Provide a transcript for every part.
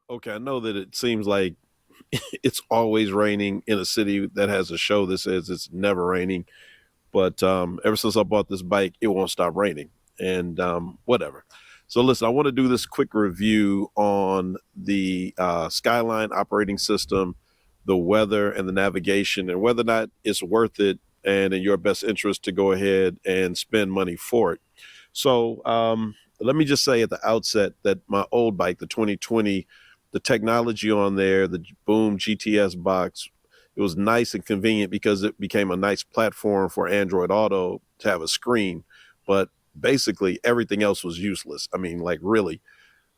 Okay, I know that it seems like it's always raining in a city that has a show that says it's never raining. But ever since I bought this bike, it won't stop raining. And whatever. So listen, I want to do this quick review on the Skyline operating system, the weather, and the navigation, and whether or not it's worth it and in your best interest to go ahead and spend money for it. So let me just say at the outset that my old bike, the 2020, the technology on there, the Boom GTS box, it was nice and convenient because it became a nice platform for Android Auto to have a screen. But basically, everything else was useless. I mean, like, really.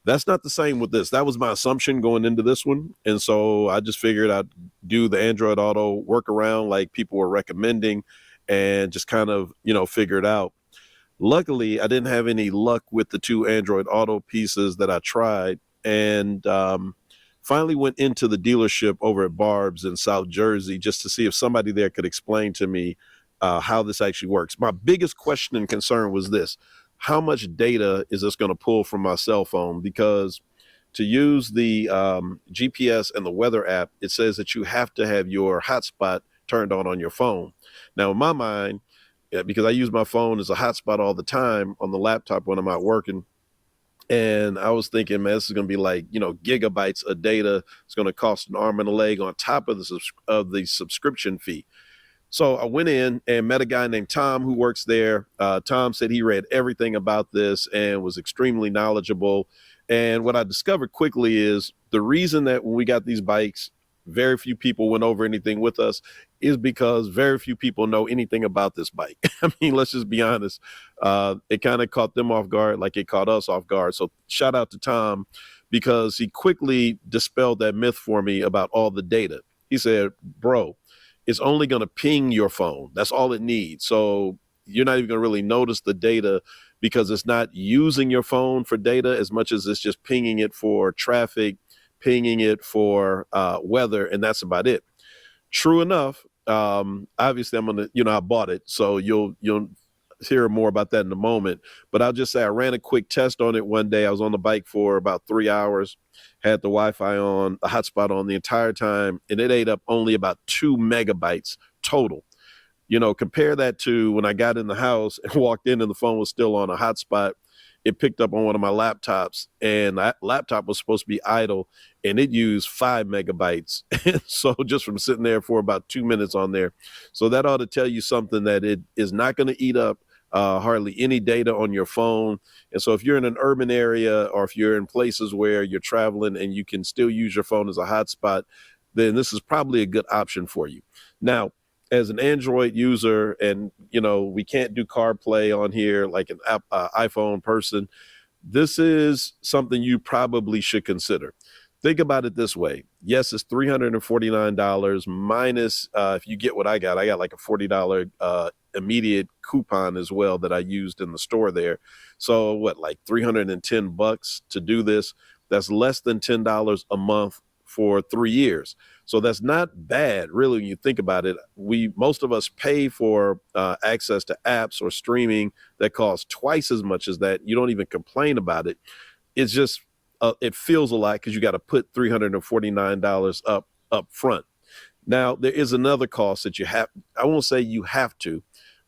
That's not the same with this. That was my assumption going into this one. And so I just figured I'd do the Android Auto workaround like people were recommending and just kind of, figure it out. Luckily, I didn't have any luck with the two Android Auto pieces that I tried, and finally went into the dealership over at Barb's in South Jersey just to see if somebody there could explain to me how this actually works. My biggest question and concern was this: how much data is this going to pull from my cell phone? Because to use the GPS and the weather app, it says that you have to have your hotspot turned on your phone. Now, in my mind, because I use my phone as a hotspot all the time on the laptop when I'm out working. And I was thinking, man, this is going to be like, gigabytes of data. It's going to cost an arm and a leg on top of the subscription fee. So I went in and met a guy named Tom who works there. Tom said he read everything about this and was extremely knowledgeable. And what I discovered quickly is the reason that when we got these bikes, very few people went over anything with us is because very few people know anything about this bike. I mean, let's just be honest. It kind of caught them off guard like it caught us off guard. So shout out to Tom because he quickly dispelled that myth for me about all the data. He said, bro, it's only going to ping your phone. That's all it needs. So you're not even going to really notice the data because it's not using your phone for data as much as it's just pinging it for traffic, pinging it for weather, and that's about it. True enough. Obviously, I'm gonna, I bought it, so you'll hear more about that in a moment. But I'll just say I ran a quick test on it one day. I was on the bike for about 3 hours, had the Wi-Fi on, the hotspot on the entire time, and it ate up only about 2 megabytes total. Compare that to when I got in the house and walked in and the phone was still on a hotspot. It picked up on one of my laptops, and that laptop was supposed to be idle, and it used 5 megabytes. So just from sitting there for about 2 minutes on there. So that ought to tell you something that it is not going to eat up hardly any data on your phone. And so if you're in an urban area or if you're in places where you're traveling and you can still use your phone as a hotspot, then this is probably a good option for you. Now, as an Android user, and we can't do CarPlay on here like an iPhone person, this is something you probably should consider. Think about it this way. Yes, it's $349 minus if you get what I got like a $40 immediate coupon as well that I used in the store there. So what, like $310 to do this? That's less than $10 a month for 3 years. So that's not bad, really, when you think about it. Most of us pay for access to apps or streaming that costs twice as much as that. You don't even complain about it. It's just it feels a lot because you got to put $349 up front. Now there is another cost that you have. I won't say you have to,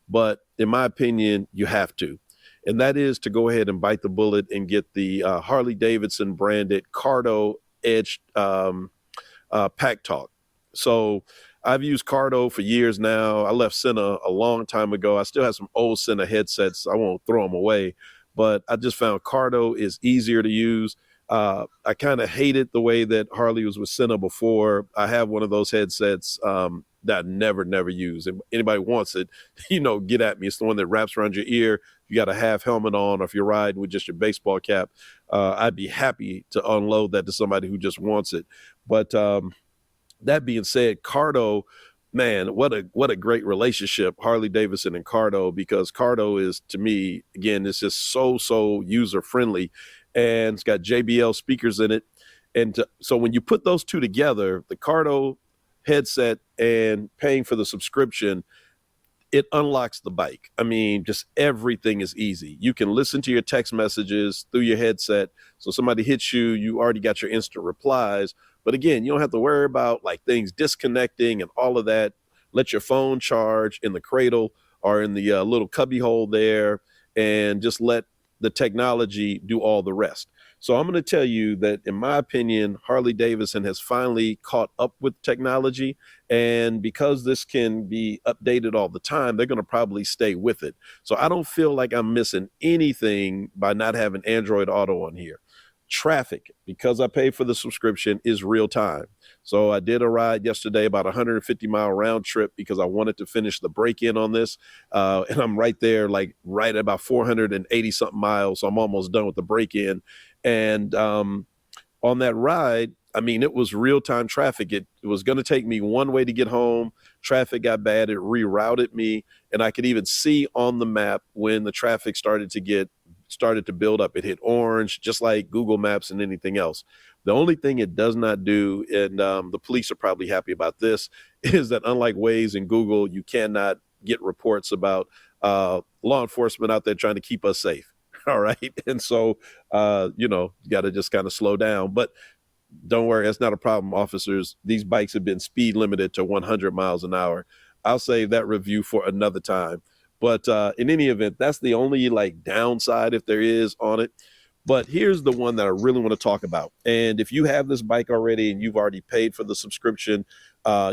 but in my opinion, you have to. And that is to go ahead and bite the bullet and get the Harley Davidson branded Cardo Edge Packtalk. So I've used Cardo for years now. I left Senna a long time ago. I still have some old Senna headsets. I won't throw them away, but I just found Cardo is easier to use. I kind of hated the way that Harley was with Senna before. I have one of those headsets that I never use. If anybody wants it, get at me. It's the one that wraps around your ear. You got a half helmet on, or if you're riding with just your baseball cap, I'd be happy to unload that to somebody who just wants it. But that being said, Cardo, man, what a great relationship, Harley Davidson and Cardo, because Cardo is, to me, again, it's just so user friendly, and it's got JBL speakers in it. And so when you put those two together, the Cardo headset and paying for the subscription, it unlocks the bike. I mean, just everything is easy. You can listen to your text messages through your headset. So somebody hits you, you already got your instant replies. But again, you don't have to worry about like things disconnecting and all of that. Let your phone charge in the cradle or in the little cubby hole there, and just let the technology do all the rest. So I'm going to tell you that, in my opinion, Harley Davidson has finally caught up with technology. And because this can be updated all the time, they're going to probably stay with it. So I don't feel like I'm missing anything by not having Android Auto on here. Traffic, because I paid for the subscription, is real time. So I did a ride yesterday, about 150-mile round trip, because I wanted to finish the break-in on this. And I'm right there, like right at about 480 something miles. So I'm almost done with the break-in. And on that ride, I mean, it was real-time traffic. It was going to take me one way to get home. Traffic got bad. It rerouted me. And I could even see on the map when the traffic started to build up. It hit orange, just like Google Maps and anything else. The only thing it does not do, and the police are probably happy about this, is that unlike Waze and Google, you cannot get reports about law enforcement out there trying to keep us safe. All right. And so, you got to just kind of slow down. But don't worry, that's not a problem, officers. These bikes have been speed limited to 100 miles an hour. I'll save that review for another time. But in any event, that's the only like downside, if there is, on it. But here's the one that I really want to talk about. And if you have this bike already and you've already paid for the subscription,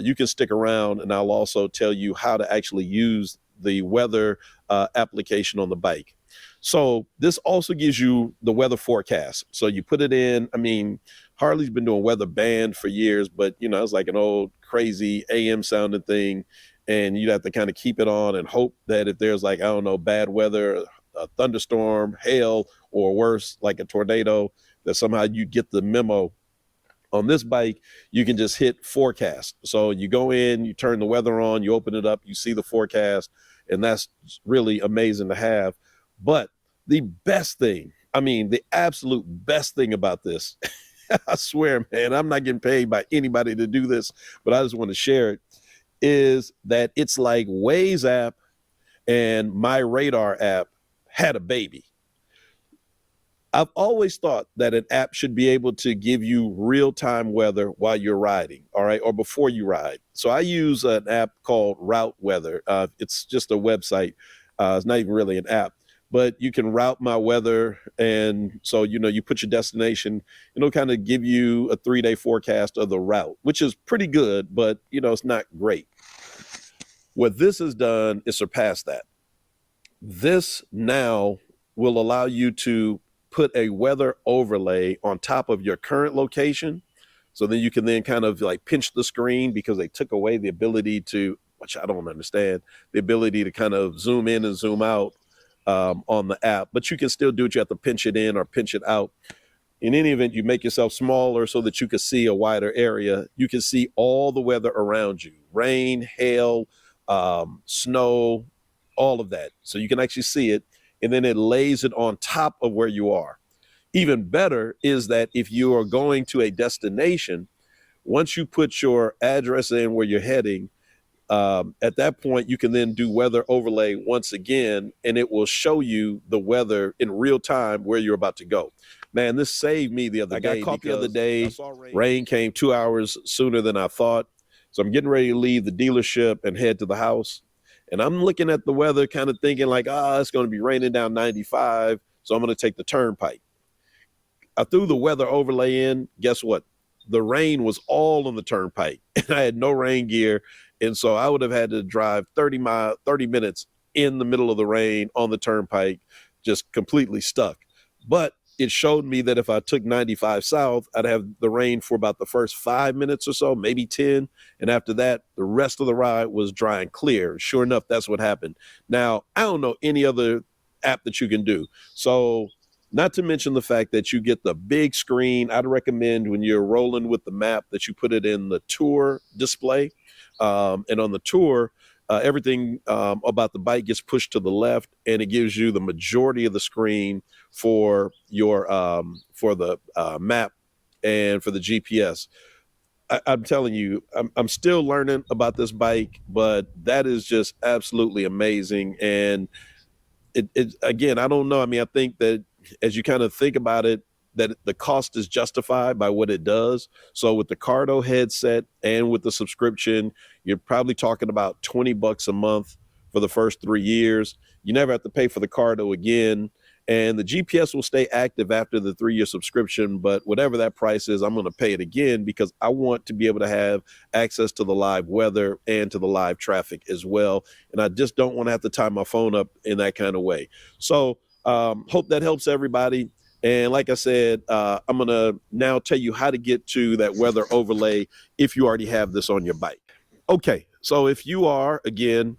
you can stick around, and I'll also tell you how to actually use the weather application on the bike. So this also gives you the weather forecast. So you put it in. I mean, Harley's been doing weather band for years, but it's like an old crazy AM sounding thing. And you'd have to kind of keep it on and hope that if there's like, I don't know, bad weather, a thunderstorm, hail, or worse, like a tornado, that somehow you get the memo. On this bike, you can just hit forecast. So you go in, you turn the weather on, you open it up, you see the forecast, and that's really amazing to have. But the best thing, I mean, the absolute best thing about this, I swear, man, I'm not getting paid by anybody to do this, but I just want to share it, is that it's like Waze app and My Radar app had a baby. I've always thought that an app should be able to give you real-time weather while you're riding, all right, or before you ride. So I use an app called Route Weather. It's just a website. It's not even really an app, but you can route my weather. And so, you put your destination, it'll kind of give you a 3-day forecast of the route, which is pretty good, but, it's not great. What this has done is surpass that. This now will allow you to put a weather overlay on top of your current location. So then you can then kind of like pinch the screen, because they took away the ability to, which I don't understand, the ability to kind of zoom in and zoom out on the app. But you can still do it. You have to pinch it in or pinch it out. In any event, you make yourself smaller so that you can see a wider area. You can see all the weather around you: rain, hail, snow, all of that. So you can actually see it, and then it lays it on top of where you are. Even better is that if you are going to a destination, once you put your address in where you're heading, at that point, you can then do weather overlay once again, and it will show you the weather in real time where you're about to go. Man, this saved me the other day. I got caught the other day. Rain came 2 hours sooner than I thought. So I'm getting ready to leave the dealership and head to the house. And I'm looking at the weather, kind of thinking like, it's going to be raining down 95. So I'm going to take the turnpike. I threw the weather overlay in. Guess what? The rain was all on the turnpike, and I had no rain gear. And so I would have had to drive 30 minutes in the middle of the rain on the turnpike, just completely stuck. But it showed me that if I took 95 south, I'd have the rain for about the first 5 minutes or so, maybe 10. And after that, the rest of the ride was dry and clear. Sure enough, that's what happened. Now, I don't know any other app that you can do. So not to mention the fact that you get the big screen. I'd recommend when you're rolling with the map that you put it in the tour display. And on the tour, everything about the bike gets pushed to the left, and it gives you the majority of the screen for your for the map and for the GPS. I'm telling you, I'm still learning about this bike, but that is just absolutely amazing. And it again, I don't know. I mean, I think that as you kind of think about it, that the cost is justified by what it does. So with the Cardo headset and with the subscription, you're probably talking about $20 a month for the first 3 years. You never have to pay for the Cardo again. And the GPS will stay active after the 3 year subscription, but whatever that price is, I'm going to pay it again because I want to be able to have access to the live weather and to the live traffic as well. And I just don't want to have to tie my phone up in that kind of way. So hope that helps everybody. And like I said, I'm going to now tell you how to get to that weather overlay if you already have this on your bike. Okay, so if you are, again,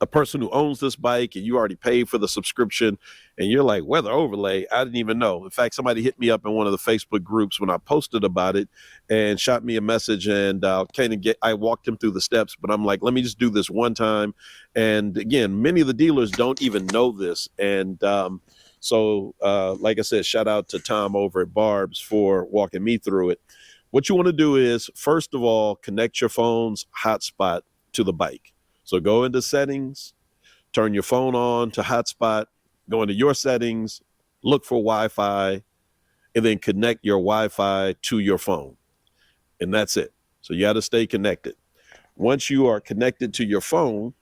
a person who owns this bike and you already paid for the subscription and you're like, weather overlay, I didn't even know. In fact, somebody hit me up in one of the Facebook groups when I posted about it and shot me a message, and I walked him through the steps, but I'm like, let me just do this one time. And again, many of the dealers don't even know this. And so like I said, shout out to Tom over at Barb's for walking me through it. What you want to do is, first of all, connect your phone's hotspot to the bike. So go into settings, turn your phone on to hotspot, go into your settings, look for Wi-Fi, and then connect your Wi-Fi to your phone. And that's it. So you got to stay connected. Once you are connected to your phone,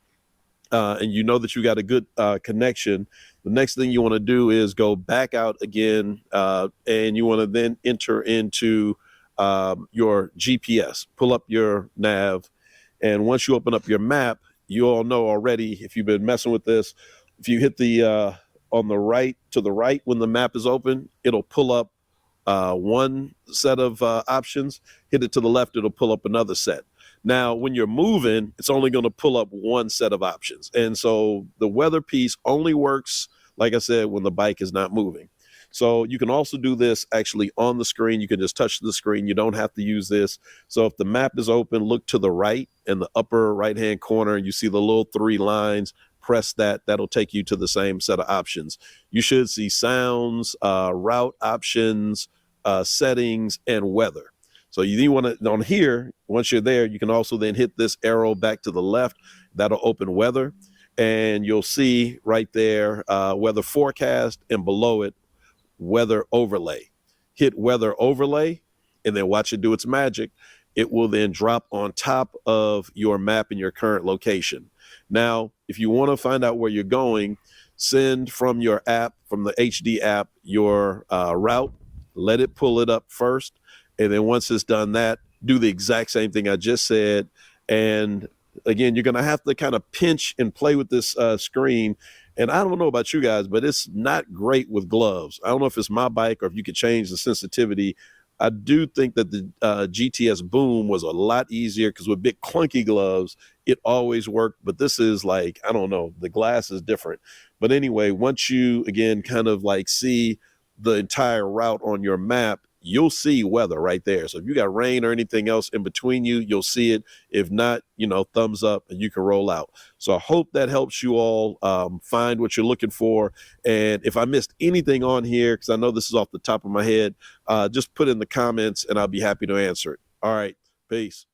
and you know that you got a good connection, the next thing you want to do is go back out again, and you want to then enter into your GPS, pull up your nav. And once you open up your map, you all know already, if you've been messing with this, if you hit the on the right, to the right when the map is open, it'll pull up one set of options. Hit it to the left, it'll pull up another set. Now, when you're moving, it's only going to pull up one set of options. And so the weather piece only works, like I said, when the bike is not moving. So you can also do this actually on the screen. You can just touch the screen. You don't have to use this. So if the map is open, look to the right in the upper right-hand corner, and you see the little 3 lines. Press that. That'll take you to the same set of options. You should see sounds, route options, settings, and weather. So you want to, on here, once you're there, you can also then hit this arrow back to the left. That'll open weather. And you'll see right there, weather forecast, and below it, weather overlay. Hit weather overlay and then watch it do its magic. It will then drop on top of your map in your current location. Now, if you want to find out where you're going, send from your app, from the HD app, your route. Let it pull it up first. And then once it's done that, do the exact same thing I just said. And again, you're going to have to kind of pinch and play with this screen. And I don't know about you guys, but it's not great with gloves. I don't know if it's my bike or if you could change the sensitivity. I do think that the GTS Boom was a lot easier because with big clunky gloves, it always worked. But this is like, I don't know, the glass is different. But anyway, once you, again, kind of like see the entire route on your map, you'll see weather right there. So if you got rain or anything else in between you, you'll see it. If not, thumbs up and you can roll out. So I hope that helps you all find what you're looking for. And if I missed anything on here, because I know this is off the top of my head, just put in the comments and I'll be happy to answer it. All right. Peace.